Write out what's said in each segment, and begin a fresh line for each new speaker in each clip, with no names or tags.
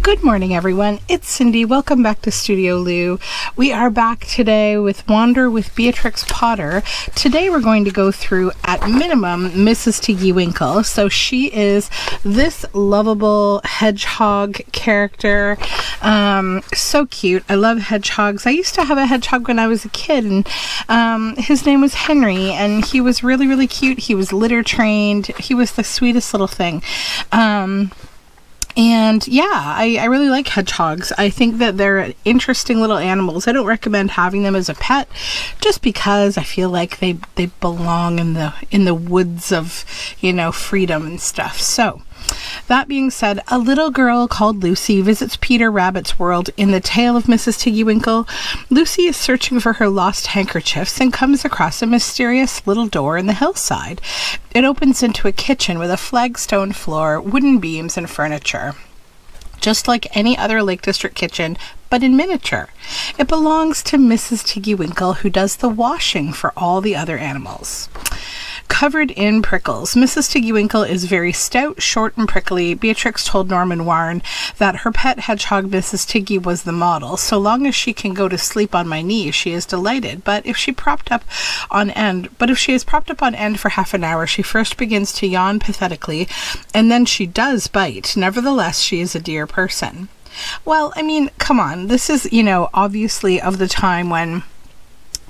Good morning, everyone. It's Cindy. Welcome back to Studioloo. We are back today with Wander with Beatrix Potter. Today we're going to go through, at minimum, Mrs. Tiggywinkle. So she is this lovable hedgehog character. So cute. I love hedgehogs. I used to have a hedgehog when I was a kid, and his name was Henry, and he was really, really cute. He was litter trained. He was the sweetest little thing. And yeah, I really like hedgehogs. I think that they're interesting little animals. I don't recommend having them as a pet just because I feel like they belong in the woods of, freedom and stuff. So that being said, a little girl called Lucy visits Peter Rabbit's world in the tale of Mrs. Tiggywinkle. Lucy is searching for her lost handkerchiefs and comes across a mysterious little door in the hillside. It opens into a kitchen with a flagstone floor, wooden beams, and furniture. Just like any other Lake District kitchen, but in miniature. It belongs to Mrs. Tiggywinkle, who does the washing for all the other animals. Covered in prickles, Mrs. Tiggywinkle is very stout, short, and prickly. Beatrix told Norman Warren that her pet hedgehog, Mrs. Tiggy, was the model. So long as she can go to sleep on my knee, she is delighted. But if she is propped up on end for half an hour, she first begins to yawn pathetically, and then she does bite. Nevertheless, she is a dear person. Well, I mean, come on. This is, obviously of the time when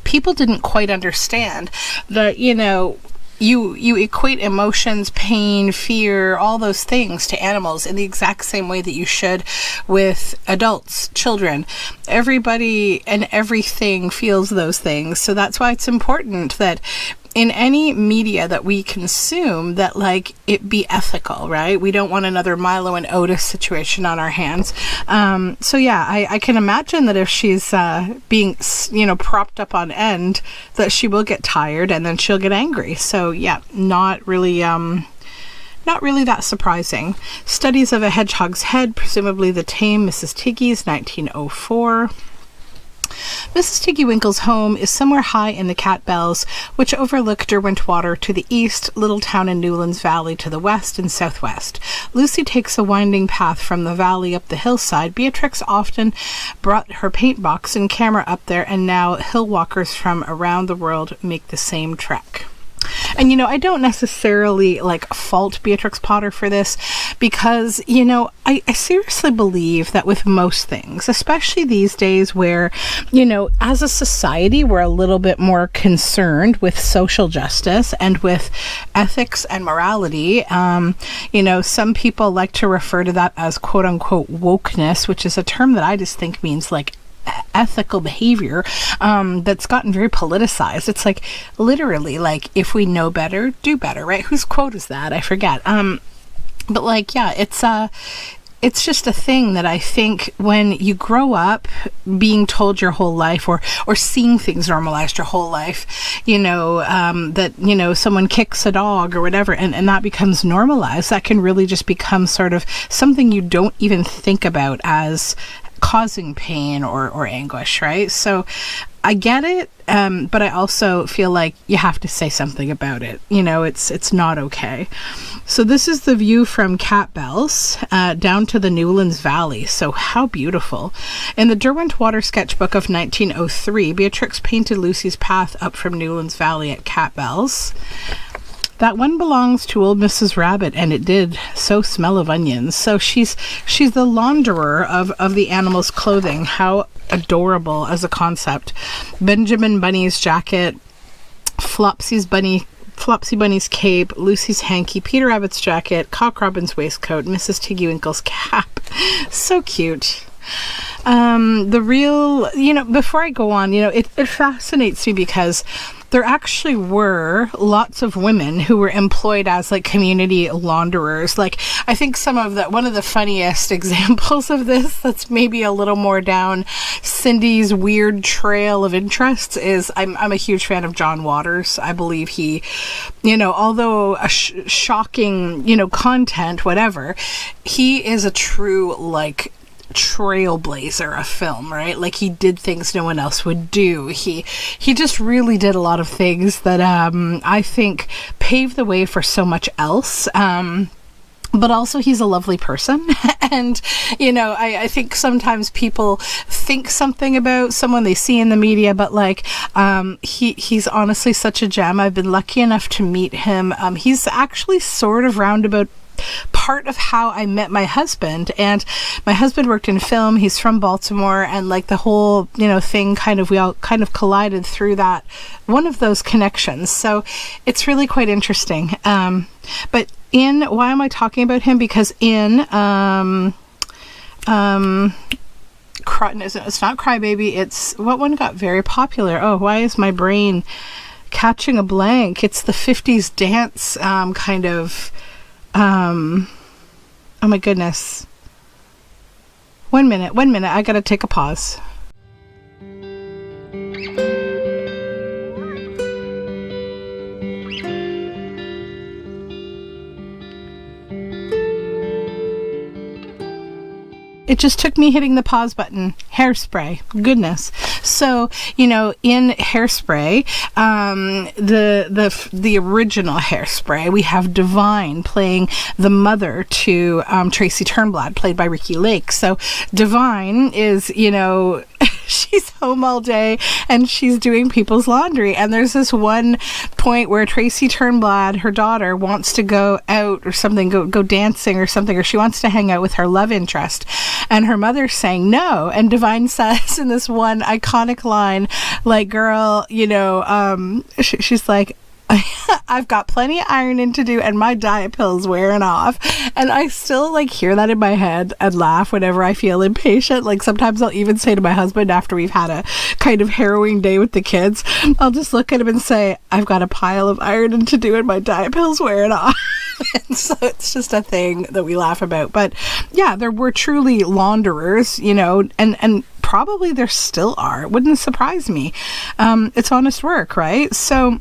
people didn't quite understand that, you equate emotions, pain, fear, all those things to animals in the exact same way that you should with adults, children. Everybody and everything feels those things. So that's why it's important that in any media that we consume, that it be ethical, right? We don't want another Milo and Otis situation on our hands. So yeah, I can imagine that if she's being, propped up on end, that she will get tired and then she'll get angry. So yeah, not really that surprising. Studies of a Hedgehog's Head, presumably the tame Mrs. Tiggy's, 1904. Mrs. Tiggywinkle's home is somewhere high in the Cat Bells, which overlook Derwentwater to the east, Littletown and Newlands Valley to the west and southwest. Lucy takes a winding path from the valley up the hillside. Beatrix often brought her paint box and camera up there, and now hill walkers from around the world make the same trek. And, I don't necessarily fault Beatrix Potter for this because, I seriously believe that with most things, especially these days where, as a society, we're a little bit more concerned with social justice and with ethics and morality. Some people like to refer to that as quote unquote wokeness, which is a term that I just think means ethical behavior that's gotten very politicized. It's literally if we know better, do better, right? Whose quote is that? I forget. But yeah, it's just a thing that I think when you grow up being told your whole life or seeing things normalized your whole life, that, someone kicks a dog or whatever, and that becomes normalized, that can really just become sort of something you don't even think about as causing pain or anguish, right? So I get it, but I also feel like you have to say something about it. It's not okay. So this is the view from Cat Bells down to the Newlands Valley. So how beautiful. In the Derwentwater sketchbook of 1903, Beatrix painted Lucy's path up from Newlands Valley at Cat Bells. That one belongs to old Mrs. Rabbit, and it did so smell of onions. So she's the launderer of the animal's clothing. How adorable as a concept. Benjamin Bunny's jacket, Flopsy Bunny's cape, Lucy's hanky, Peter Rabbit's jacket, Cock Robin's waistcoat, Mrs. Tiggywinkle's cap. So cute. Before I go on, it fascinates me because there actually were lots of women who were employed as community launderers. I think one of the funniest examples of this that's maybe a little more down Cindy's weird trail of interests is I'm a huge fan of John Waters. I believe he, although a shocking, content, whatever, he is a true trailblazer of film, right? He did things no one else would do. He just really did a lot of things that I think paved the way for so much else. But also he's a lovely person And, you know, I think sometimes people think something about someone they see in the media, but like, he's honestly such a gem. I've been lucky enough to meet him. He's actually sort of roundabout part of how I met my husband, and my husband worked in film. He's from Baltimore, and like the whole, you know, thing we all kind of collided through that, one of those connections. So it's really quite interesting. But why am I talking about him? Because it's not Crybaby, it's what one got very popular. Oh, why is my brain catching a blank? It's the 50s dance kind of oh my goodness. One minute. I gotta take a pause. It just took me hitting the pause button. Hairspray. Goodness. So, you know, in Hairspray, the original Hairspray, we have Divine playing the mother to Tracy Turnblad, played by Ricky Lake. So Divine is, you know, she's home all day and she's doing people's laundry. And there's this one point where Tracy Turnblad, her daughter, wants to go out or something, go dancing or something, or she wants to hang out with her love interest. And her mother's saying no. And Divine says in this one iconic line, like, girl, you know, she's like, I've got plenty of ironing to do and my diet pill's wearing off. And I still like hear that in my head and laugh whenever I feel impatient. Like sometimes I'll even say to my husband after we've had a kind of harrowing day with the kids, I'll just look at him and say, I've got a pile of ironing to do and my diet pill's wearing off. And so it's just a thing that we laugh about. But yeah, there were truly launderers, you know, and probably there still are. It wouldn't surprise me. It's honest work, right? So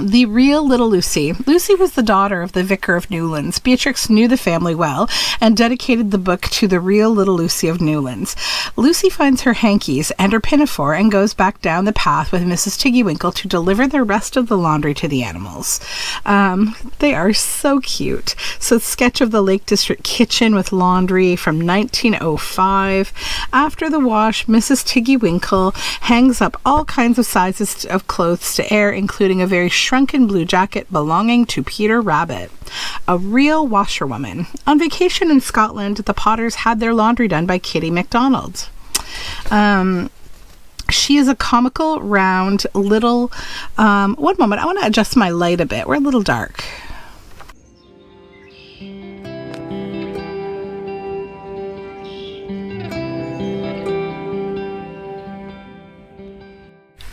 the real little Lucy. Lucy was the daughter of the Vicar of Newlands. Beatrix knew the family well and dedicated the book to the real little Lucy of Newlands. Lucy finds her hankies and her pinafore and goes back down the path with Mrs. Tiggywinkle to deliver the rest of the laundry to the animals. They are so cute. So, sketch of the Lake District kitchen with laundry from 1905. After the wash, Mrs. Tiggywinkle hangs up all kinds of sizes of clothes to air, including a very shrunken blue jacket belonging to Peter Rabbit, a real washerwoman. On vacation in Scotland, the Potters had their laundry done by Kitty MacDonald. She is a comical, round, little... one moment, I want to adjust my light a bit. We're a little dark.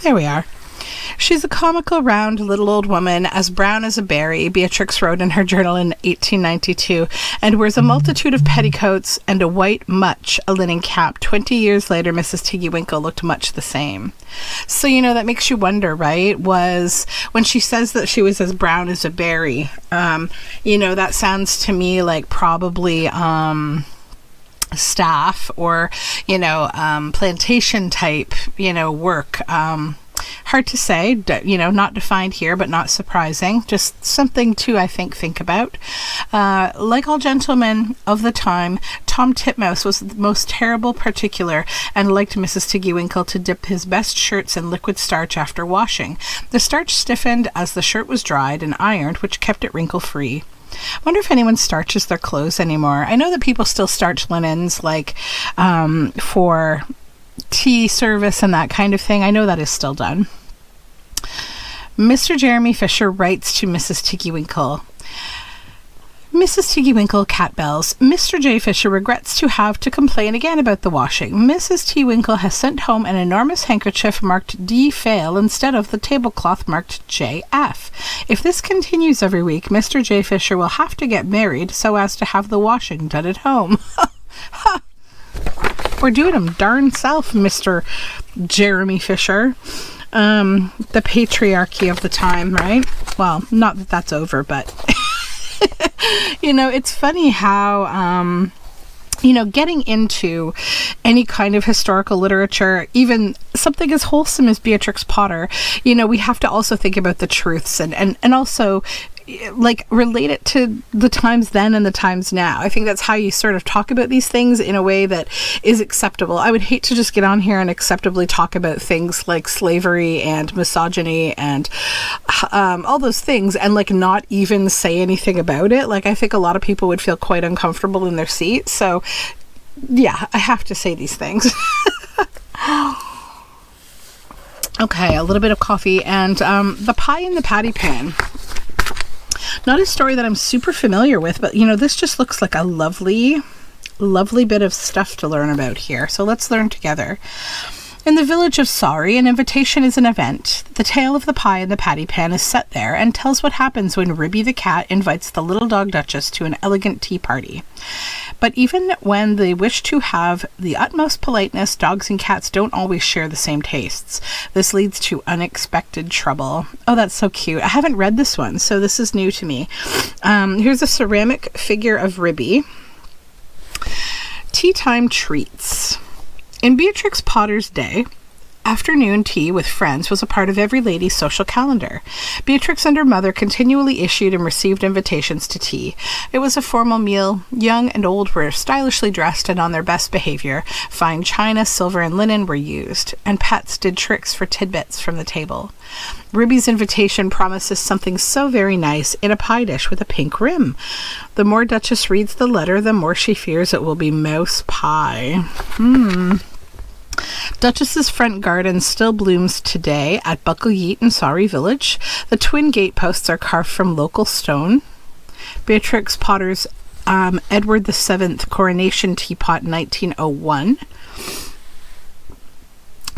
There we are. She's a comical, round, little old woman, as brown as a berry, Beatrix wrote in her journal in 1892, and wears a multitude of petticoats and a white mutch, a linen cap. 20 years later, Mrs. Tiggywinkle looked much the same. So, you know, that makes you wonder, right? Was when she says that she was as brown as a berry, you know, that sounds to me like probably staff or, you know, plantation type, you know, work. Hard to say, you know, not defined here, but not surprising. Just something to, I think about. Like all gentlemen of the time, Tom Titmouse was the most terrible particular and liked Mrs. Tiggywinkle to dip his best shirts in liquid starch after washing. The starch stiffened as the shirt was dried and ironed, which kept it wrinkle-free. I wonder if anyone starches their clothes anymore. I know that people still starch linens, like for tea service and that kind of thing. I know that is still done. Mr. Jeremy Fisher writes to Mrs. Tiggywinkle. Mrs. Tiggywinkle, cat bells. Mr. J. Fisher regrets to have to complain again about the washing. Mrs. Tiggywinkle has sent home an enormous handkerchief marked D. Fail instead of the tablecloth marked J.F. If this continues every week, Mr. J. Fisher will have to get married so as to have the washing done at home. Ha! We're doing him darn self, Mr. Jeremy Fisher. The patriarchy of the time, right? Well, not that that's over, but you know, it's funny how you know, getting into any kind of historical literature, even something as wholesome as Beatrix Potter, you know, we have to also think about the truths and also like relate it to the times then and the times now. I think that's how you sort of talk about these things in a way that is acceptable. I would hate to just get on here and acceptably talk about things like slavery and misogyny and all those things and like not even say anything about it. Like I think a lot of people would feel quite uncomfortable in their seat. So yeah, I have to say these things. Okay, a little bit of coffee and the pie in the patty pan. Not a story that I'm super familiar with, but this just looks like a lovely bit of stuff to learn about here. So let's learn together. In the village of Sorry, an invitation is an event. The tale of the pie in the patty pan is set there and tells what happens when Ribby the cat invites the little dog Duchess to an elegant tea party. But even when they wish to have the utmost politeness, dogs and cats don't always share the same tastes. This leads to unexpected trouble. Oh, that's so cute. I haven't read this one, so this is new to me. Here's a ceramic figure of Ribby. Tea time treats. In Beatrix Potter's day, afternoon tea with friends was a part of every lady's social calendar. Beatrix and her mother continually issued and received invitations to tea. It was a formal meal. Young and old were stylishly dressed and on their best behavior. Fine china, silver, and linen were used, and pets did tricks for tidbits from the table. Ribby's invitation promises something so very nice in a pie dish with a pink rim. The more Duchess reads the letter, the more she fears it will be mouse pie. Duchess's front garden still blooms today at Buckleyeat in Sorry Village. The twin gateposts are carved from local stone. Beatrix Potter's Edward VII coronation teapot, 1901.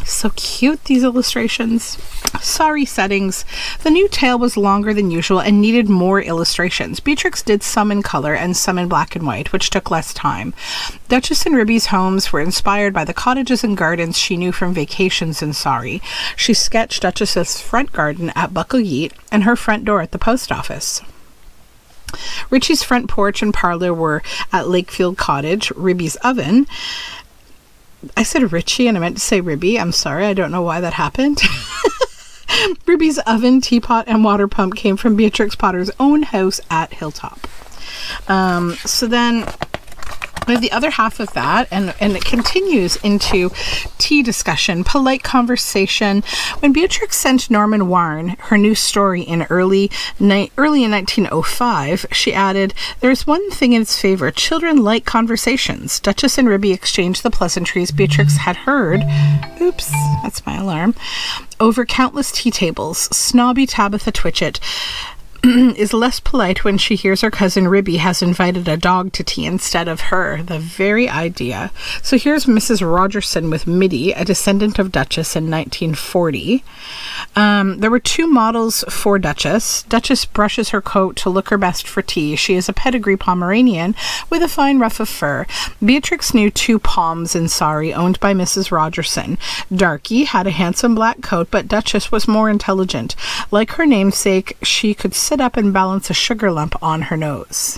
So cute, these illustrations. Sorry settings. The new tale was longer than usual and needed more illustrations. Beatrix did some in color and some in black and white, which took less time. Duchess and Ribby's homes were inspired by the cottages and gardens she knew from vacations in Sorry. She sketched Duchess's front garden at Buckleyeat and her front door at the post office. Richie's front porch and parlor were at Lakefield Cottage. Ribby's oven. I said Richie and I meant to say Ribby. I'm sorry. I don't know why that happened. Ribby's oven, teapot, and water pump came from Beatrix Potter's own house at Hilltop. So then we have the other half of that, and it continues into tea discussion, polite conversation. When Beatrix sent Norman Warren her new story in early in 1905, she added, "There's one thing in its favor. Children like conversations." Duchess and Ribby exchanged the pleasantries Beatrix had heard. Oops, that's my alarm. Over countless tea tables. Snobby Tabitha Twitchett is less polite when she hears her cousin Ribby has invited a dog to tea instead of her. The very idea. So here's Mrs. Rogerson with Middy, a descendant of Duchess in 1940. There were two models for Duchess. Duchess brushes her coat to look her best for tea. She is a pedigree Pomeranian with a fine ruff of fur. Beatrix knew two Poms in Sorry, owned by Mrs. Rogerson. Darky had a handsome black coat, but Duchess was more intelligent. Like her namesake, she could sit up and balance a sugar lump on her nose.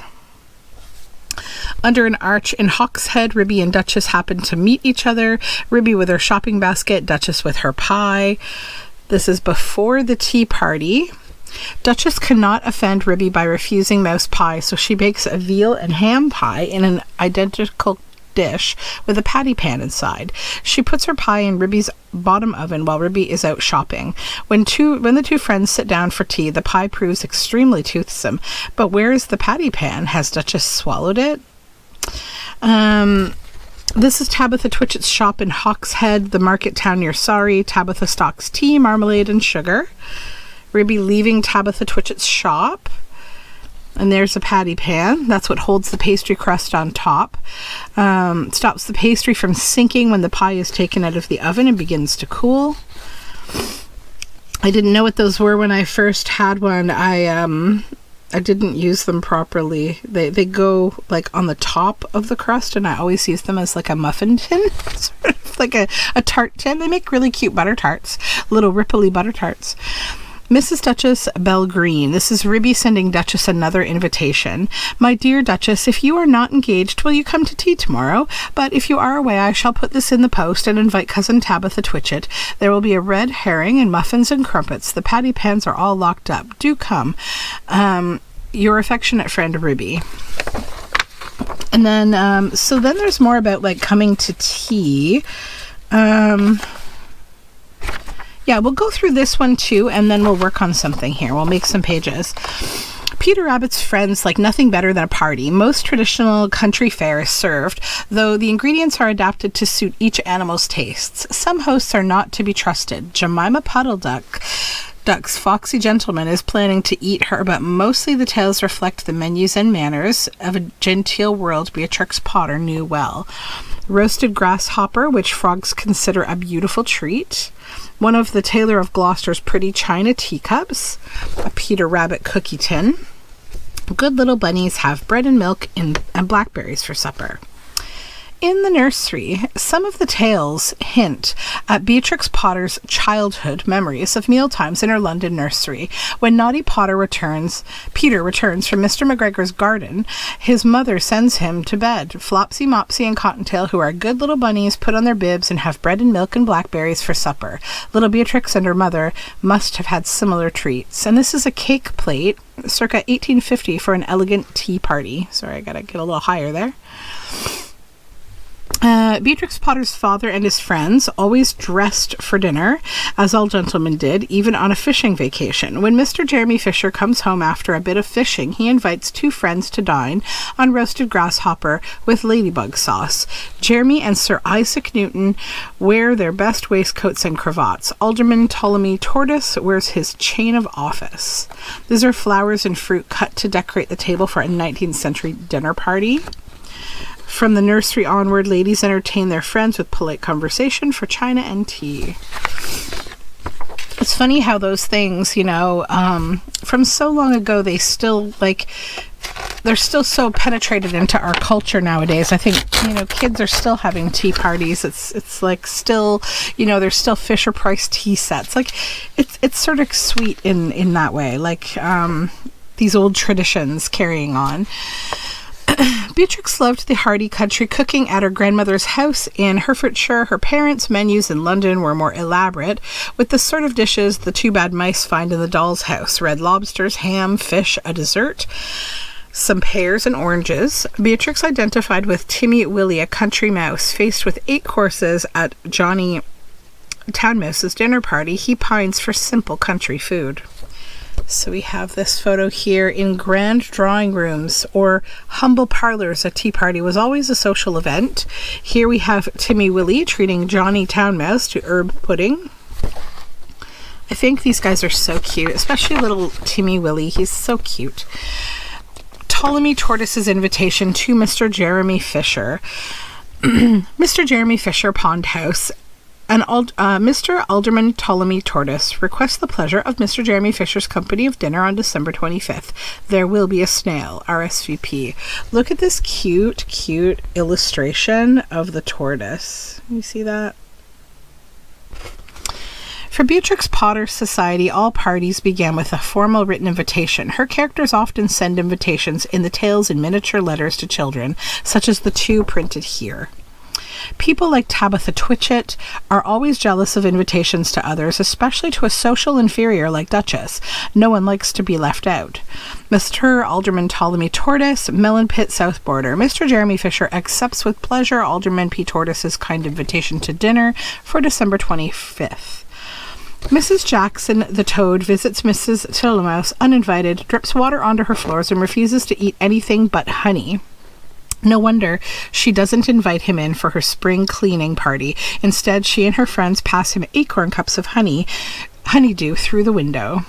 Under an arch in Hawkshead, Ribby and Duchess happened to meet each other. Ribby with her shopping basket, Duchess with her pie. This is before the tea party. Duchess cannot offend Ribby by refusing mouse pie, so she bakes a veal and ham pie in an identical dish with a patty pan inside. She puts her pie in Ribby's bottom oven while Ribby is out shopping. When the two friends sit down for tea, the pie proves extremely toothsome. But where is the patty pan? Has Duchess swallowed it? This is Tabitha Twitchett's shop in Hawkshead, the market town near Sorry. Tabitha stocks tea, marmalade, and sugar. Ribby leaving Tabitha Twitchett's shop. And there's a patty pan. That's what holds the pastry crust on top. Stops the pastry from sinking when the pie is taken out of the oven and begins to cool. I didn't know what those were when I first had one. I didn't use them properly. They go like on the top of the crust, and I always use them as like a muffin tin, sort of like a tart tin. They make really cute butter tarts, little ripply butter tarts. Mrs. Duchess Bell Green. This is Ribby sending Duchess another invitation. My dear Duchess, if you are not engaged, will you come to tea tomorrow? But if you are away, I shall put this in the post and invite Cousin Tabitha Twitchett. There will be a red herring and muffins and crumpets. The patty pans are all locked up. Do come. Your affectionate friend, Ribby. And then, so then there's more about, like, coming to tea. Yeah, we'll go through this one too, and then we'll work on something here. We'll make some pages. Peter Rabbit's friends like nothing better than a party. Most traditional country fare is served, though the ingredients are adapted to suit each animal's tastes. Some hosts are not to be trusted. Jemima Puddle Duck's foxy gentleman is planning to eat her, but mostly the tales reflect the menus and manners of a genteel world Beatrix Potter knew well. Roasted grasshopper, which frogs consider a beautiful treat. One of the Tailor of Gloucester's pretty china teacups. A Peter Rabbit cookie tin. Good little bunnies have bread and milk and blackberries for supper. In the nursery, some of the tales hint at Beatrix Potter's childhood memories of mealtimes in her London nursery. When naughty Peter returns from Mr. McGregor's garden, his mother sends him to bed. Flopsy, Mopsy, and Cottontail, who are good little bunnies, put on their bibs and have bread and milk and blackberries for supper. Little Beatrix and her mother must have had similar treats. And this is a cake plate, circa 1850, for an elegant tea party. Sorry, I gotta get a little higher there. Beatrix Potter's father and his friends always dressed for dinner, as all gentlemen did, even on a fishing vacation. When Mr. Jeremy Fisher comes home after a bit of fishing, he invites two friends to dine on roasted grasshopper with ladybug sauce. Jeremy and Sir Isaac Newton wear their best waistcoats and cravats. Alderman Ptolemy Tortoise wears his chain of office. These are flowers and fruit cut to decorate the table for a 19th century dinner party. From the nursery onward, ladies entertain their friends with polite conversation for china and tea. It's funny how those things, you know, from so long ago, they still, like, they're still so penetrated into our culture nowadays. I think, you know, kids are still having tea parties. It's like still, you know, there's still Fisher Price tea sets. Like, it's sort of sweet in that way, like these old traditions carrying on. Beatrix loved the hearty country cooking at her grandmother's house in Herefordshire. Her parents' menus in London were more elaborate, with the sort of dishes the two bad mice find in the doll's house: red lobsters, ham, fish, a dessert, some pears and oranges. Beatrix identified with Timmy Willie, a country mouse. Faced with 8 courses at Johnny Town Mouse's dinner party, he pines for simple country food. So we have this photo here. In grand drawing rooms or humble parlors, a tea party was always a social event. Here we have Timmy Willie treating Johnny Town Mouse to herb pudding. I think these guys are so cute, especially little Timmy Willie. He's so cute. Ptolemy Tortoise's invitation to Mr. Jeremy Fisher. Mr. Jeremy Fisher, Pond House. Mr. Alderman Ptolemy Tortoise requests the pleasure of Mr. Jeremy Fisher's company of dinner on December 25th. There will be a snail. RSVP. Look at this cute illustration of the tortoise. You see that? For Beatrix Potter's society, all parties began with a formal written invitation. Her characters often send invitations in the tales in miniature letters to children, such as the 2 printed here. People like Tabitha Twitchett are always jealous of invitations to others, especially to a social inferior like Duchess. No one likes to be left out. Mr. Alderman Ptolemy Tortoise, Melon Pit, South Border. Mr. Jeremy Fisher accepts with pleasure Alderman P. Tortoise's kind invitation to dinner for December 25th. Mrs. Jackson the Toad visits Mrs. Tittlemouse uninvited, drips water onto her floors, and refuses to eat anything but honey. No wonder she doesn't invite him in for her spring cleaning party. Instead, she and her friends pass him acorn cups of honeydew through the window.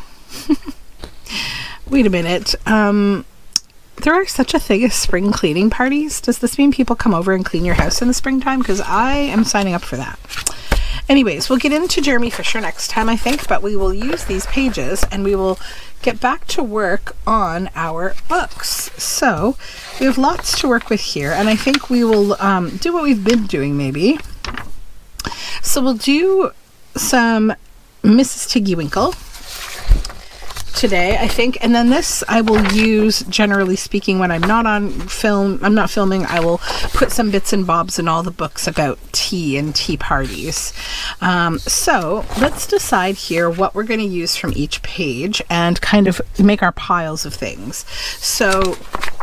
Wait a minute. There are such a thing as spring cleaning parties? Does this mean people come over and clean your house in the springtime? Because I am signing up for that. Anyways, we'll get into Jeremy Fisher next time, I think, but we will use these pages and we will get back to work on our books. So we have lots to work with here, and I think we will do what we've been doing maybe. So we'll do some Mrs. Tiggywinkle, today, I think. And then this I will use, generally speaking, when I'm not on film, I'm not filming, I will put some bits and bobs in all the books about tea and tea parties. So let's decide here what we're going to use from each page and kind of make our piles of things. So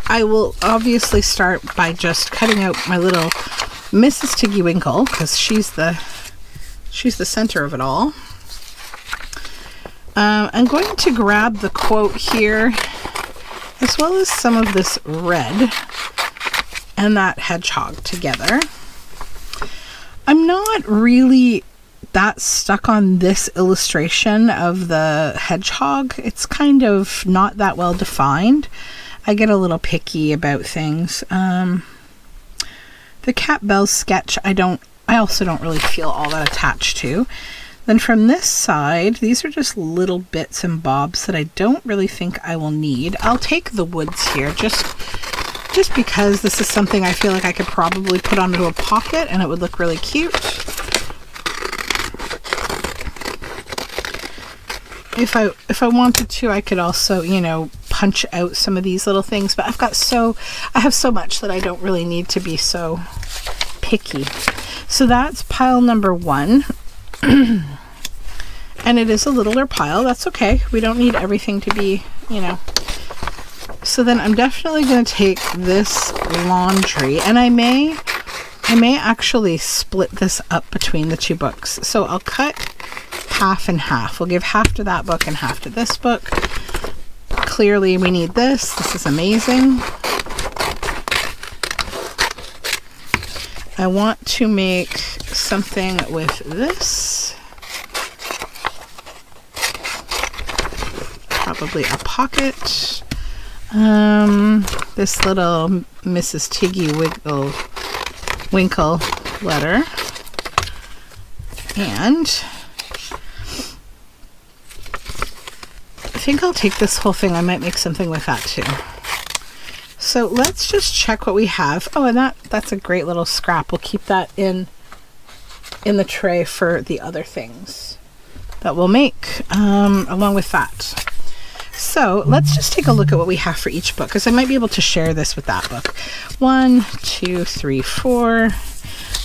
I will obviously start by just cutting out my little Mrs. Tiggywinkle, because she's the center of it all. I'm going to grab the quote here, as well as some of this red and that hedgehog together. I'm not really that stuck on this illustration of the hedgehog. It's kind of not that well defined. I get a little picky about things. The Cat Bells sketch, I also don't really feel all that attached to. Then from this side, these are just little bits and bobs that I don't really think I will need. I'll take the woods here just because this is something I feel like I could probably put onto a pocket and it would look really cute. If I wanted to, I could also, you know, punch out some of these little things, but I have so much that I don't really need to be so picky. So that's pile number 1. And it is a littler pile. That's okay. We don't need everything to be, you know. So then I'm definitely going to take this laundry, and I may actually split this up between the two books. So I'll cut half and half. We'll give half to that book and half to this book. Clearly we need this. This is amazing. I want to make something with this. Probably a pocket. This little Mrs. Tiggywinkle letter. And I think I'll take this whole thing. I might make something with that too. So let's just check what we have. Oh, and that's a great little scrap. We'll keep that in the tray for the other things that we'll make along with that. So let's just take a look at what we have for each book, because I might be able to share this with that book. 1, 2, 3, 4.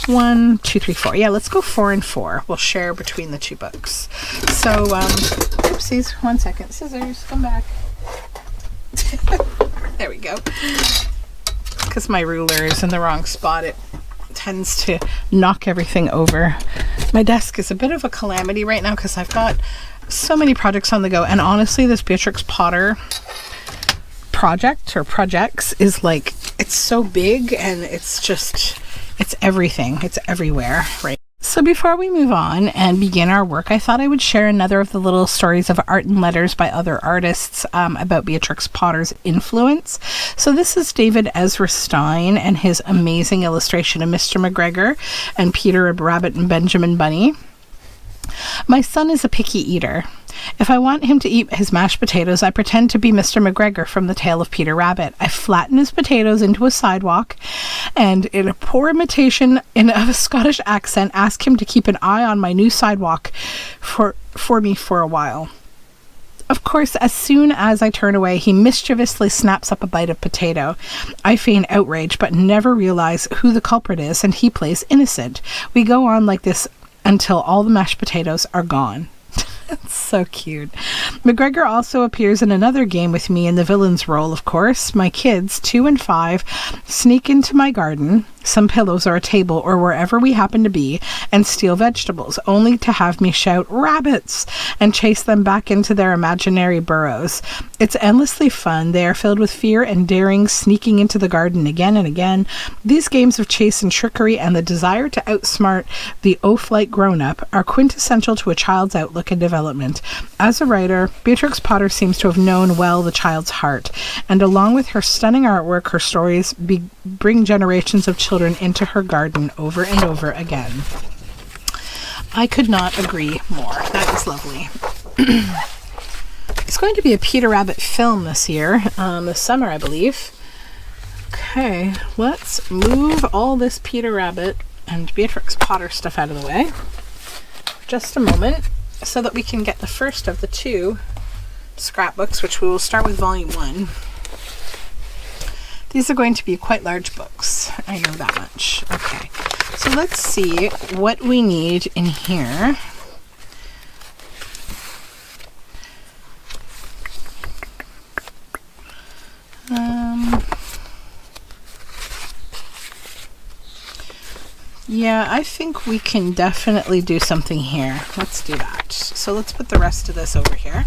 1, 2, 3, 4. Yeah, let's go 4 and 4. We'll share between the two books. So, oopsies, 1 second. Scissors, come back. There we go. Because my ruler is in the wrong spot, it tends to knock everything over. My desk is a bit of a calamity right now because I've got so many projects on the go, and honestly this Beatrix Potter project or projects is like, it's so big and it's everything, it's everywhere, right? So before we move on and begin our work, I thought I would share another of the little stories of art and letters by other artists about Beatrix Potter's influence. So this is David Ezra Stein and his amazing illustration of Mr. McGregor and Peter Rabbit and Benjamin Bunny. My son is a picky eater. If I want him to eat his mashed potatoes, I pretend to be Mr. McGregor from The Tale of Peter Rabbit. I flatten his potatoes into a sidewalk and, in a poor imitation of a Scottish accent, ask him to keep an eye on my new sidewalk for me for a while. Of course, as soon as I turn away, he mischievously snaps up a bite of potato. I feign outrage, but never realize who the culprit is, and he plays innocent. We go on like this until all the mashed potatoes are gone. It's so cute. McGregor also appears in another game with me in the villain's role, of course. My kids, 2 and 5, sneak into my garden, some pillows or a table or wherever we happen to be, and steal vegetables, only to have me shout "rabbits" and chase them back into their imaginary burrows. It's endlessly fun. They are filled with fear and daring, sneaking into the garden again and again. These games of chase and trickery and the desire to outsmart the oaf-like grown-up are quintessential to a child's outlook and development. As a writer, Beatrix Potter seems to have known well the child's heart, and along with her stunning artwork, her stories bring generations of children into her garden over and over again. I could not agree more. That is lovely. It's going to be a Peter Rabbit film this year, this summer, I believe. Okay, let's move all this Peter Rabbit and Beatrix Potter stuff out of the way for just a moment, so that we can get the first of the two scrapbooks, which we will start with volume 1. These are going to be quite large books. I know that much. Okay, so let's see what we need in here. Yeah, I think we can definitely do something here. Let's do that. So let's put the rest of this over here.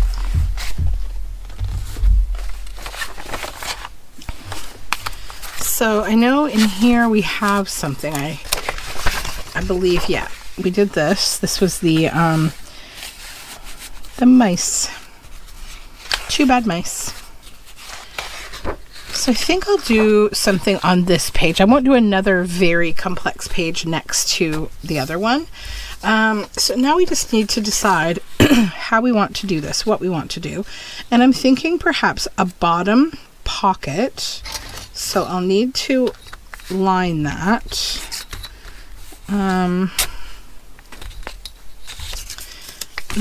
So I know in here we have something. I believe, yeah, we did this. This was the mice. 2 bad mice. So I think I'll do something on this page. I won't do another very complex page next to the other one. So now we just need to decide how we want to do this, what we want to do. And I'm thinking perhaps a bottom pocket. So I'll need to line that. And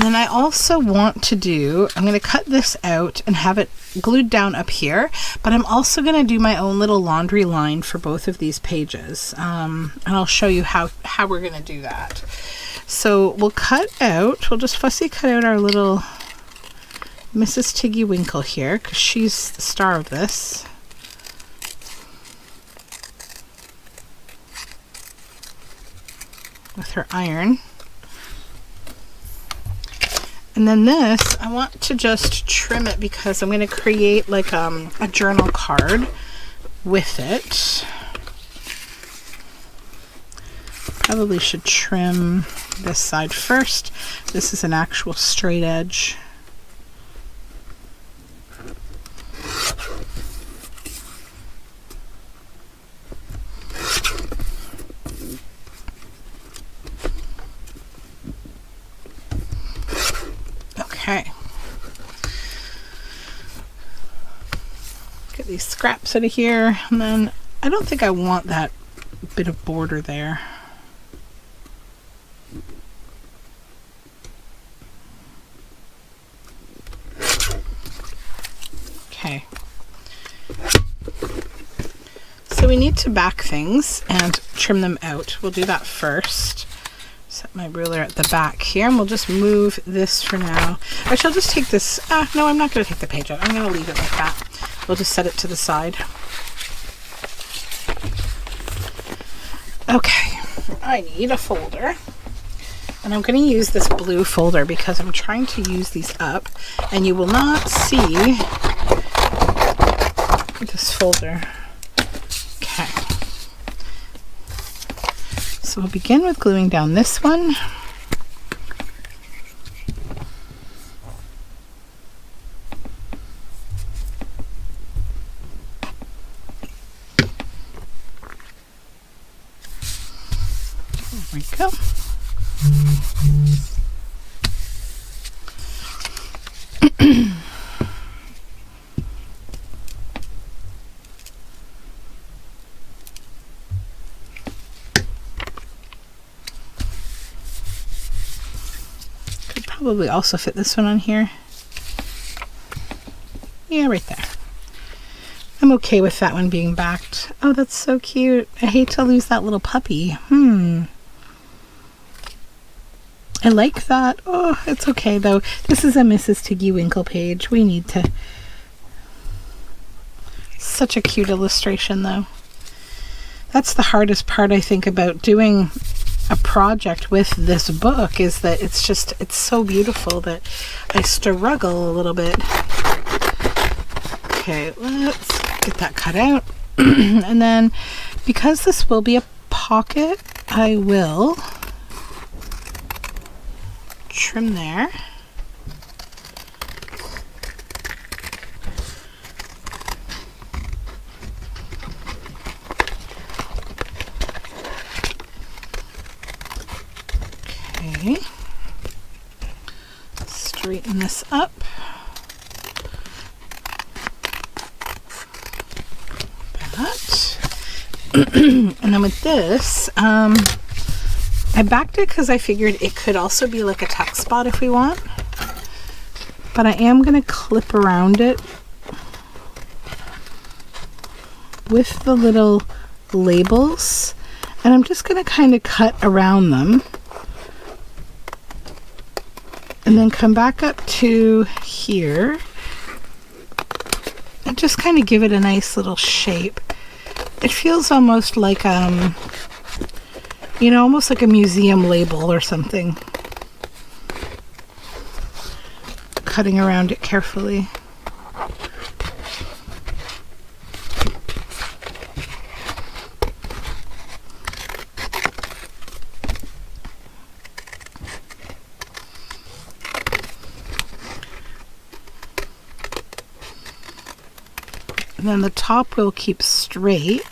then I also want to do, I'm going to cut this out and have it glued down up here, but I'm also going to do my own little laundry line for both of these pages. And I'll show you how we're going to do that. So we'll just fussy cut out our little Mrs. Tiggywinkle here, because she's the star of this. With her iron. And then this, I want to just trim it because I'm going to create like a journal card with it. Probably should trim this side first. This is an actual straight edge. Okay. Get these scraps out of here, and then I don't think I want that bit of border there. Okay. So we need to back things and trim them out. We'll do that first. Set my ruler at the back here, and we'll just move this for now. Actually, I'll just take this. No, I'm not going to take the page out. I'm going to leave it like that. We'll just set it to the side. Okay, I need a folder. And I'm going to use this blue folder because I'm trying to use these up. And you will not see this folder. Okay. So we'll begin with gluing down this one. There we go. Probably also fit this one on here. Yeah, right there. I'm okay with that one being backed. Oh, that's so cute. I hate to lose that little puppy. I like that. Oh, it's okay though. This is a Mrs. Tiggywinkle page. We need to... Such a cute illustration though. That's the hardest part, I think, about doing a project with this book, is that it's so beautiful that I struggle a little bit. Okay, let's get that cut out. And then because this will be a pocket, I will trim there. Okay, straighten this up. That. And then with this, I backed it because I figured it could also be like a tuck spot if we want. but I am going to clip around it with the little labels, and I'm just going to kind of cut around them and then come back up to here and just kind of give it a nice little shape. It feels almost like you know, almost like a museum label or something. Cutting around it carefully. And then the top will keep straight.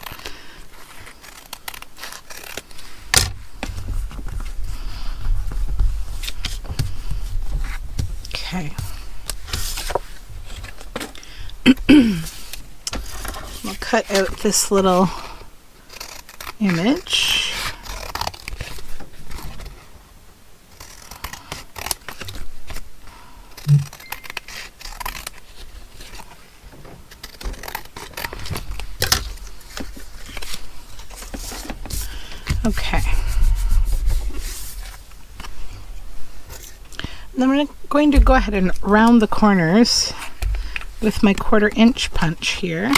Okay. We'll cut out this little image. Okay. And then I'm going to go ahead and round the corners with my 1/4 inch punch here.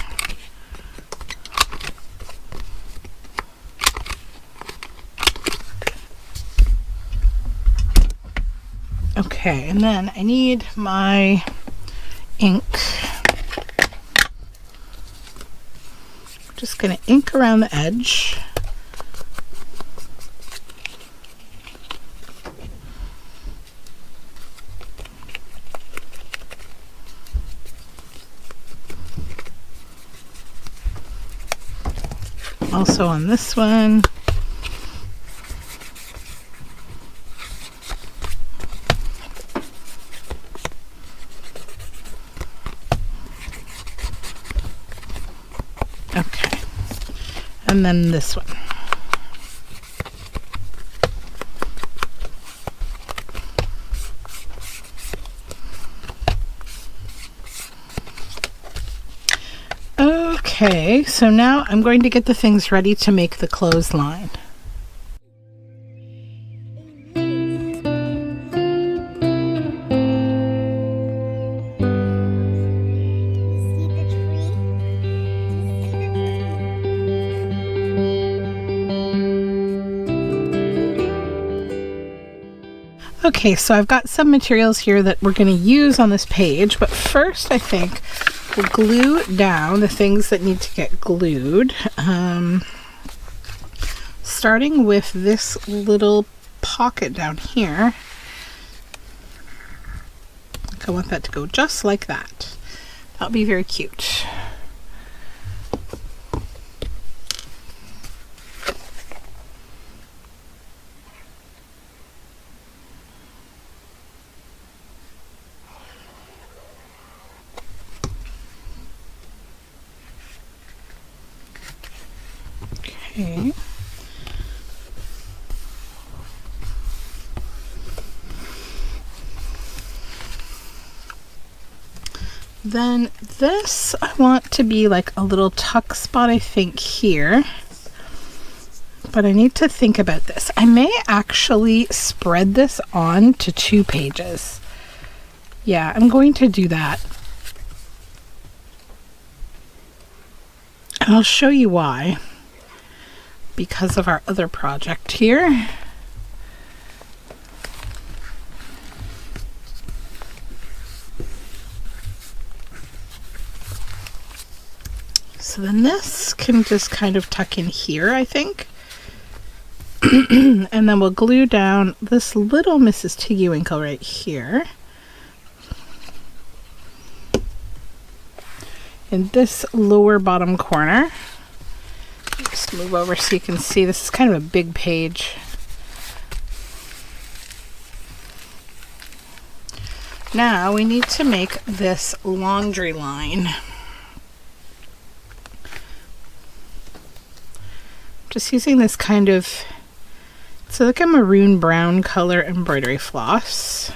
Okay, and then I need my ink. Just going to ink around the edge. Also on this one. Okay. And then this one. Okay, so now I'm going to get the things ready to make the clothesline. Okay, so I've got some materials here that we're going to use on this page, but first I think we'll glue down the things that need to get glued. Starting with this little pocket down here. I want that to go just like that. That'll be very cute. Okay. Then this I want to be like a little tuck spot, I think, here. But I need to think about this. I may actually spread this on to 2 pages. Yeah, I'm going to do that. And I'll show you why. Because of our other project here. So then this can just kind of tuck in here, I think. And then we'll glue down this little Mrs. Tiggywinkle right here. In this lower bottom corner. Just move over so you can see this is kind of a big page. Now we need to make this laundry line. Just using this kind of, it's like a maroon brown color embroidery floss.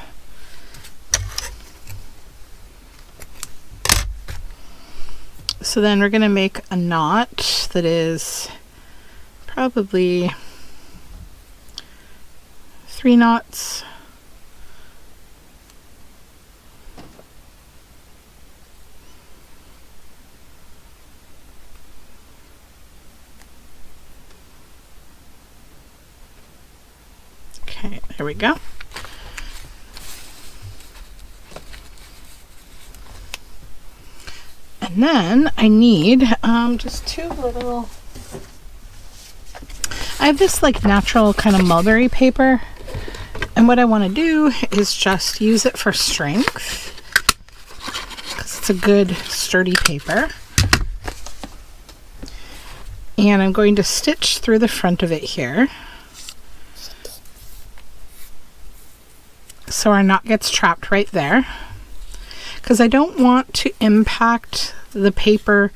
So then we're going to make a knot that is probably 3 knots. Okay, there we go. And then I need just 2 little, I have this like natural kind of mulberry paper, and what I want to do is just use it for strength because it's a good sturdy paper. And I'm going to stitch through the front of it here so our knot gets trapped right there, because I don't want to impact the paper.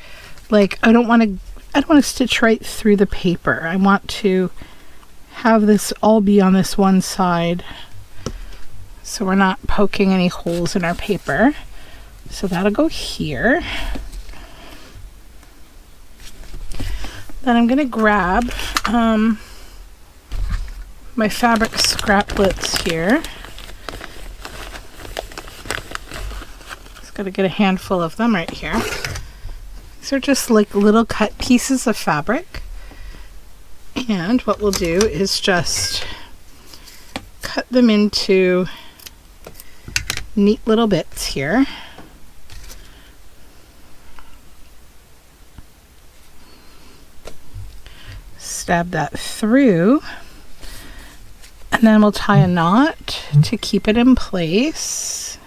Like I don't want to stitch right through the paper. I want to have this all be on this one side so we're not poking any holes in our paper. So that'll go here. Then I'm going to grab my fabric scraplets here. Just got to get a handful of them right here. These are just like little cut pieces of fabric. And what we'll do is just cut them into neat little bits here. Stab that through, and then we'll tie a knot to keep it in place.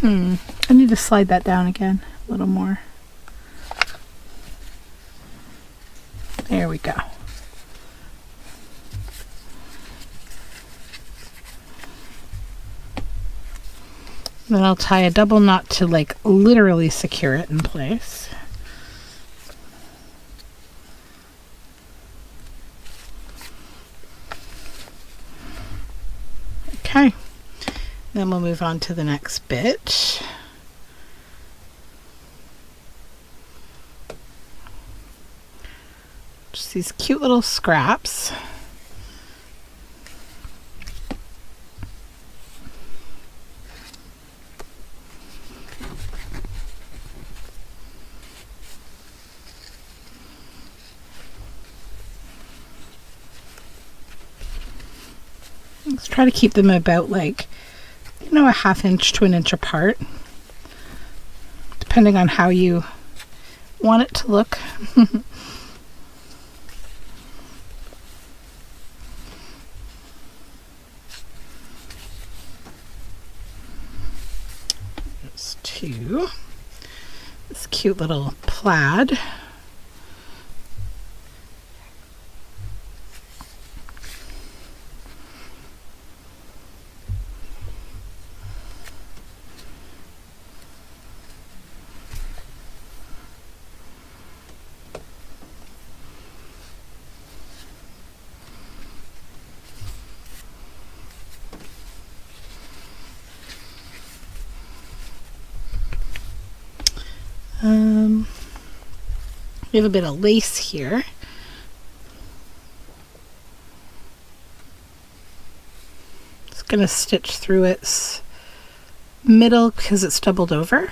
I need to slide that down again a little more. There we go. Then I'll tie a double knot to like literally secure it in place. Okay, then we'll move on to the next bit. Just these cute little scraps. Let's try to keep them about like, you know, a 1/2 inch to 1 inch apart, depending on how you want it to look. There's 2. This cute little plaid. We have a bit of lace here. Just gonna stitch through its middle because it's doubled over.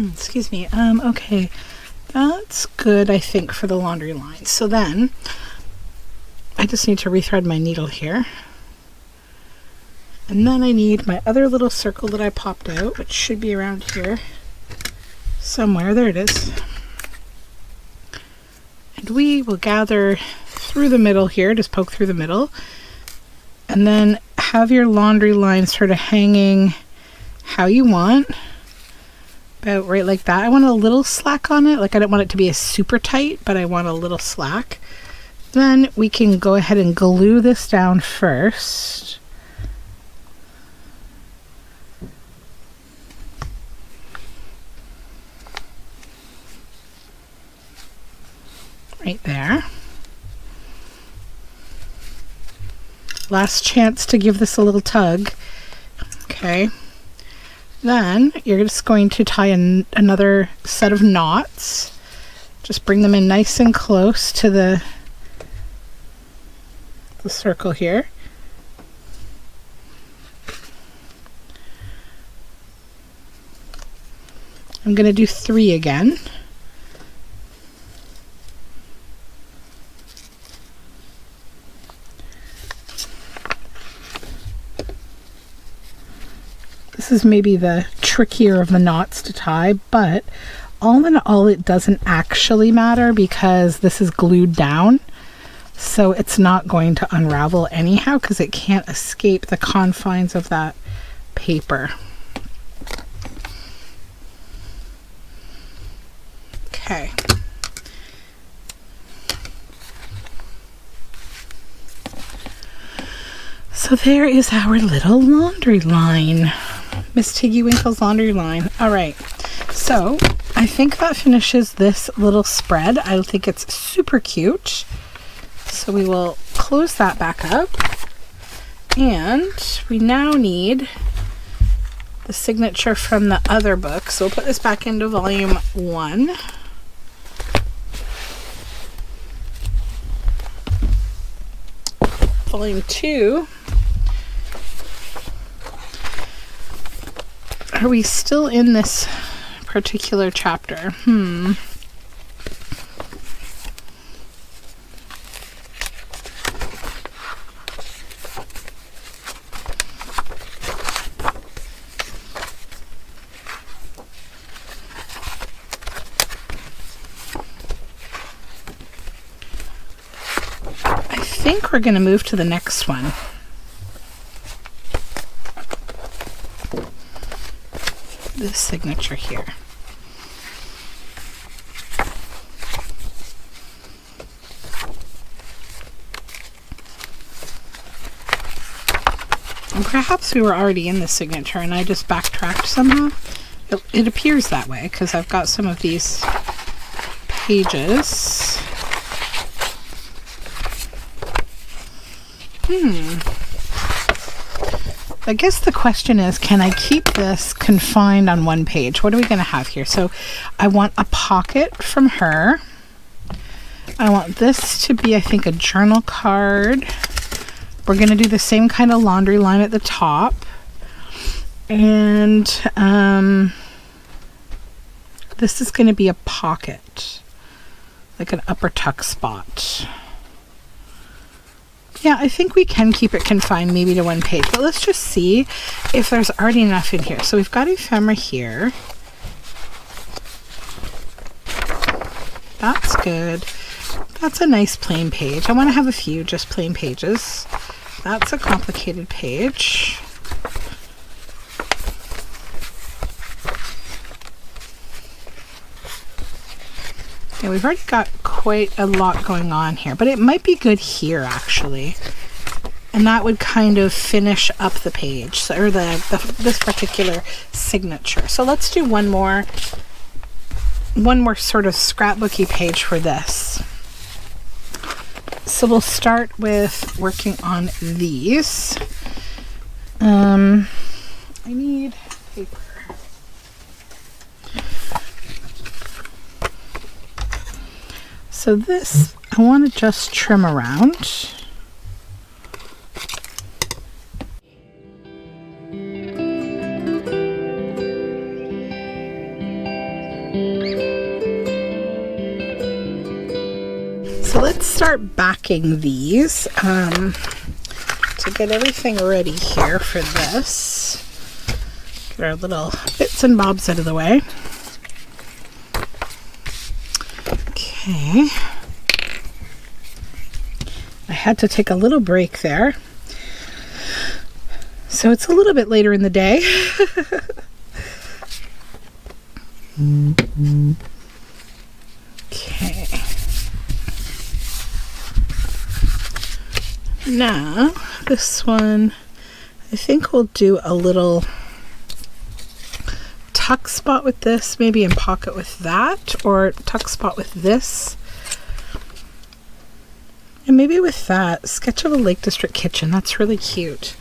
Excuse me. Okay, that's good, I think, for the laundry line. So then I just need to rethread my needle here, and then I need my other little circle that I popped out, which should be around here somewhere. There it is. And we will gather through the middle here, just poke through the middle, and then have your laundry line sort of hanging how you want, about right like that. I want a little slack on it, like I don't want it to be a super tight, but I want a little slack. Then we can go ahead and glue this down first. Right there. Last chance to give this a little tug. Okay. Then you're just going to tie another set of knots. Just bring them in nice and close to the circle here. I'm going to do 3 again. This is maybe the trickier of the knots to tie, but all in all it doesn't actually matter because this is glued down, so it's not going to unravel anyhow because it can't escape the confines of that paper. Okay. So there is our little laundry line. Miss Tiggywinkle's laundry line. Alright, so I think that finishes this little spread. I think it's super cute. So we will close that back up. And we now need the signature from the other book. So we'll put this back into volume 1. Volume 2. Are we still in this particular chapter? I think we're going to move to the next one. This signature here. And perhaps we were already in the signature and I just backtracked somehow. It appears that way because I've got some of these pages. I guess the question is, can I keep this confined on one page? What are we going to have here? So I want a pocket from her. I want this to be, I think, a journal card. We're going to do the same kind of laundry line at the top. And this is going to be a pocket, like an upper tuck spot. Yeah, I think we can keep it confined maybe to one page, but let's just see if there's already enough in here. So we've got ephemera here. That's good. That's a nice plain page. I want to have a few just plain pages. That's a complicated page. Yeah, we've already got quite a lot going on here, but it might be good here actually, and that would kind of finish up the page, so, or this particular signature. So let's do one more sort of scrapbooky page for this. So we'll start with working on these. I need paper. So this, I want to just trim around. So let's start backing these to get everything ready here for this. Get our little bits and bobs out of the way. Okay. had to take a little break there. So it's a little bit later in the day. Okay. Now, this one, I think we'll do a little tuck spot with this, maybe in pocket with that, or tuck spot with this. And maybe with that, sketch of a Lake District kitchen. That's really cute.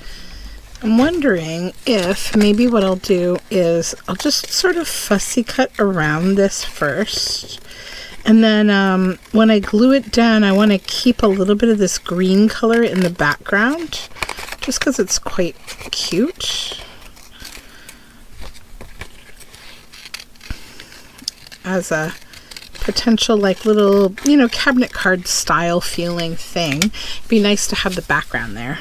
I'm wondering if maybe what I'll do is I'll just sort of fussy cut around this first. And then when I glue it down, I want to keep a little bit of this green color in the background, just because it's quite cute. As a potential like little, you know, cabinet card style feeling thing. It'd be nice to have the background there.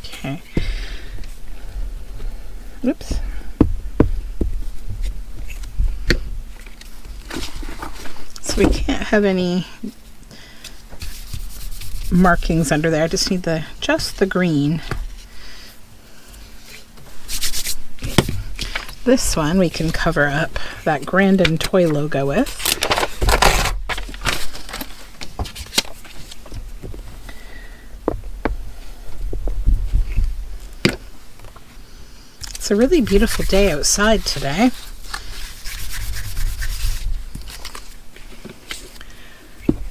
Okay. Oops. So we can't have any markings under there. I just need just the green. This one we can cover up that Grandin toy logo with. It's a really beautiful day outside today.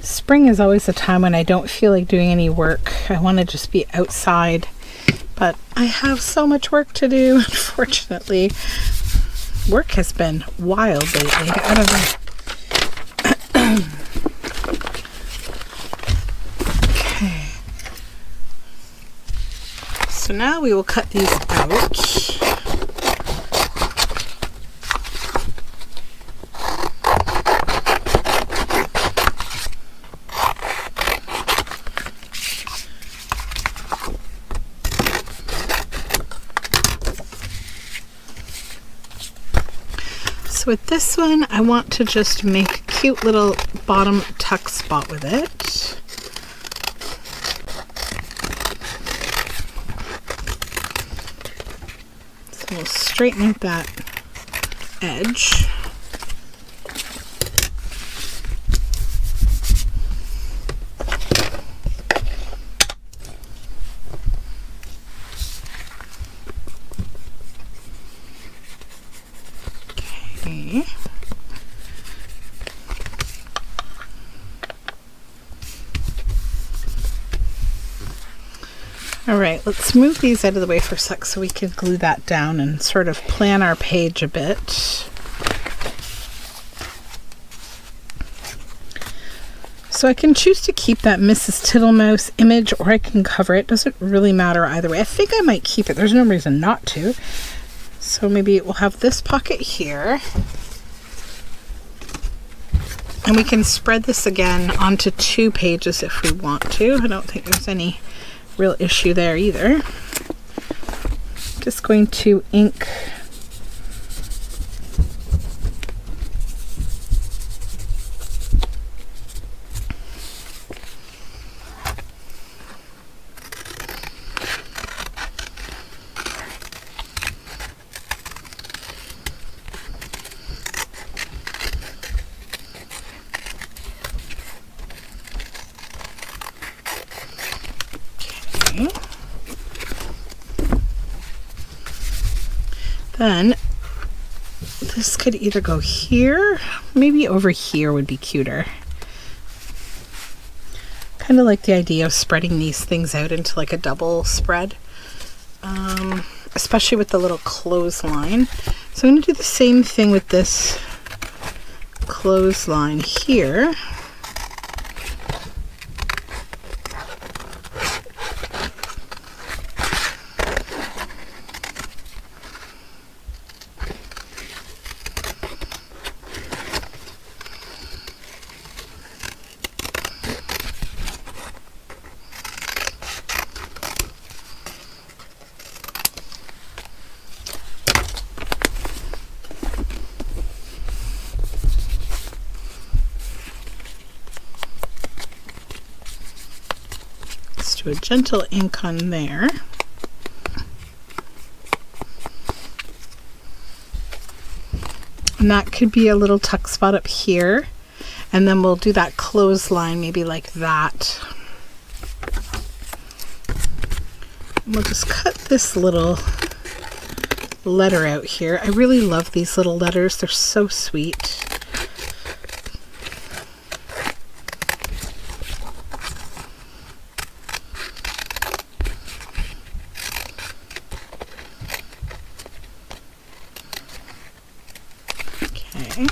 Spring is always a time when I don't feel like doing any work. I want to just be outside, but I have so much work to do, unfortunately. Work has been wild lately. I don't know. Okay. So now we will cut these out. With this one, I want to just make a cute little bottom tuck spot with it. So we'll straighten out that edge. Alright, let's move these out of the way for a sec so we can glue that down and sort of plan our page a bit. So I can choose to keep that Mrs. Tittlemouse image, or I can cover it. Doesn't really matter either way. I think I might keep it. There's no reason not to. So maybe we'll have this pocket here. And we can spread this again onto 2 pages if we want to. I don't think there's any real issue there either. Just going to ink Then this could either go here, maybe over here would be cuter. Kind of like the idea of spreading these things out into like a double spread, especially with the little clothesline. So I'm going to do the same thing with this clothesline here. do a gentle ink on there. And that could be a little tuck spot up here. And then we'll do that clothesline maybe like that. And we'll just cut this little letter out here. I really love these little letters. They're so sweet. Okay.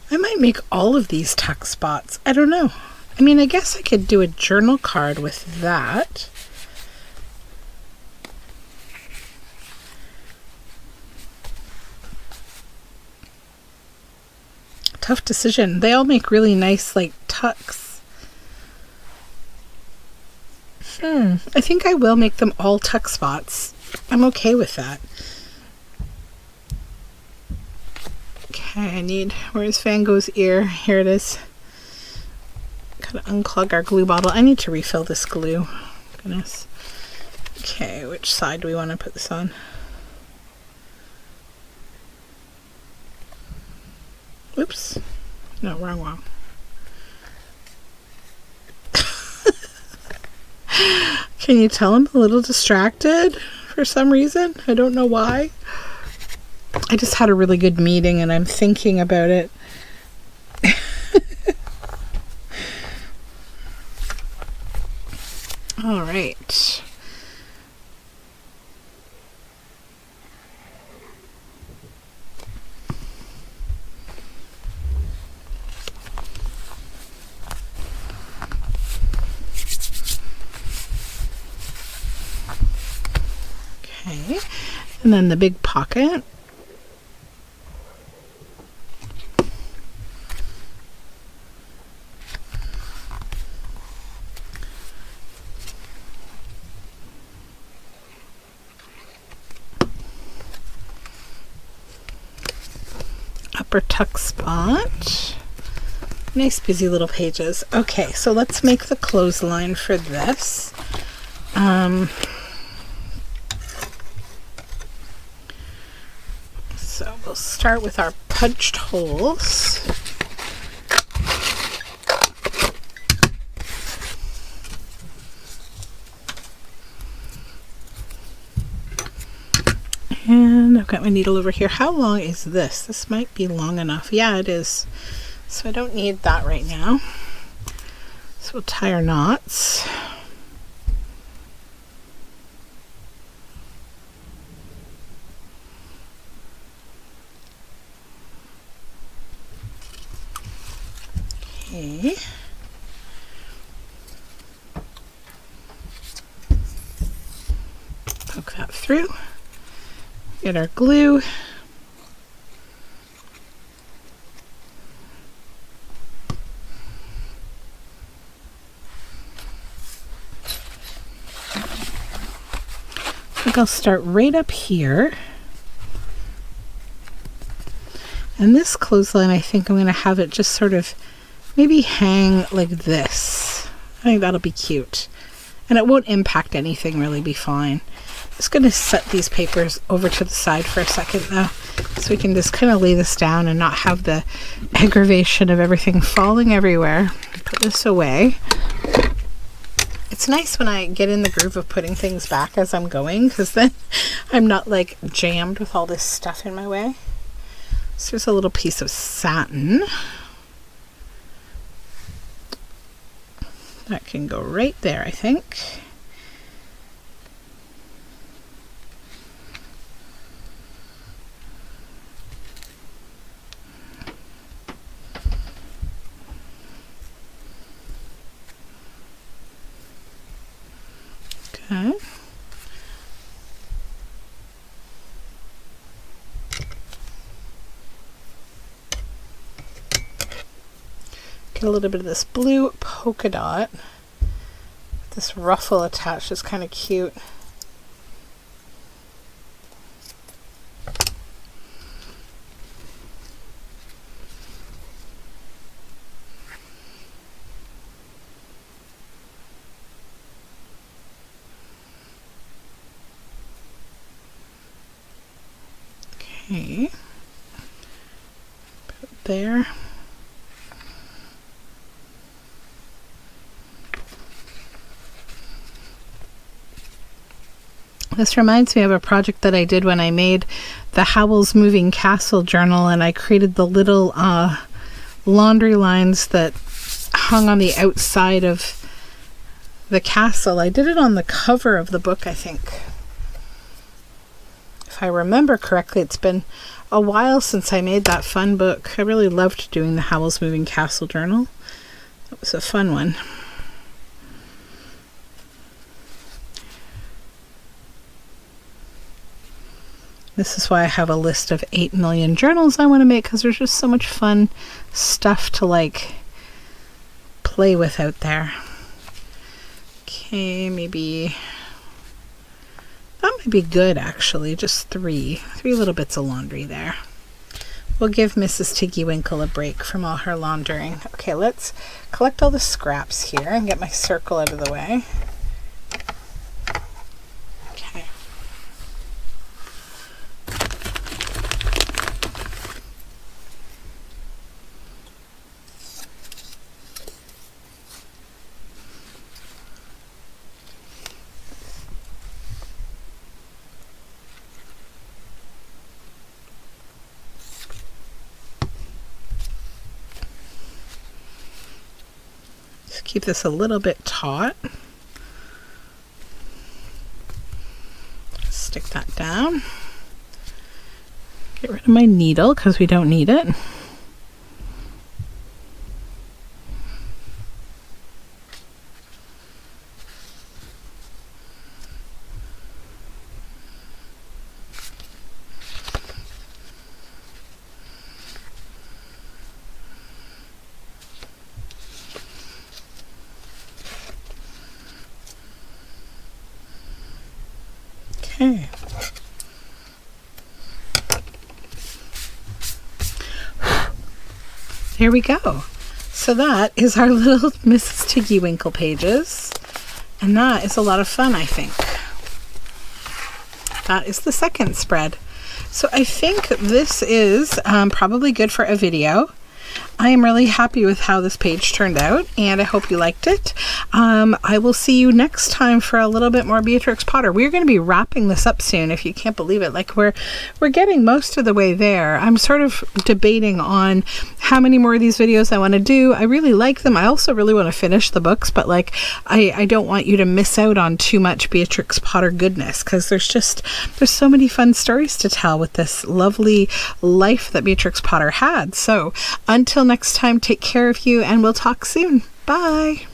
I might make all of these tuck spots. I don't know. I mean, I guess I could do a journal card with that. Tough decision. They all make really nice, like, tucks. I think I will make them all tuck spots. I'm okay with that. Okay, I need, where's Van Gogh's ear? Here it is. Gotta unplug our glue bottle. I need to refill this glue. Goodness. Okay, which side do we want to put this on? Oops. No, wrong. Can you tell I'm a little distracted for some reason? I don't know why. I just had a really good meeting and I'm thinking about it. All right. Okay. And then the big pocket. Upper tuck spot. Nice busy little pages. Okay, so let's make the clothesline for this. So we'll start with our punched holes. And I've got my needle over here. How long is this? This might be long enough. Yeah, it is. So I don't need that right now. So we'll tie our knots. Okay. Poke that through. Get our glue. I think I'll start right up here. And this clothesline, I think I'm going to have it just sort of maybe hang like this. I think that'll be cute. And it won't impact anything, really be fine. Just going to set these papers over to the side for a second though, so we can just kind of lay this down and not have the aggravation of everything falling everywhere. Put this away. It's nice when I get in the groove of putting things back as I'm going, because then I'm not like jammed with all this stuff in my way. So there's a little piece of satin. That can go right there, I think. Okay. Get a little bit of this blue polka dot. This ruffle attached is kind of cute. Okay. Put it there. This reminds me of a project that I did when I made the Howl's Moving Castle journal, and I created the little laundry lines that hung on the outside of the castle. I did it on the cover of the book, I think. If I remember correctly, it's been a while since I made that fun book. I really loved doing the Howl's Moving Castle journal. It was a fun one. This is why I have a list of 8 million journals I want to make, because there's just so much fun stuff to like play with out there. Okay, maybe that might be good actually. Just three little bits of laundry there. We'll give Mrs. Tiggywinkle a break from all her laundering. Okay, let's collect all the scraps here and get my circle out of the way. Keep this a little bit taut. Stick that down. Get rid of my needle because we don't need it. Okay. There we go. So that is our little Mrs. Tiggywinkle pages. And that is a lot of fun, I think. That is the second spread. So I think this is probably good for a video. I am really happy with how this page turned out, and I hope you liked it. I will see you next time for a little bit more Beatrix Potter. We're going to be wrapping this up soon, if you can't believe it. Like we're getting most of the way there. I'm sort of debating on how many more of these videos I want to do. I really like them. I also really want to finish the books, but like I don't want you to miss out on too much Beatrix Potter goodness, because there's so many fun stories to tell with this lovely life that Beatrix Potter had. So until next time, take care of you, and we'll talk soon. Bye.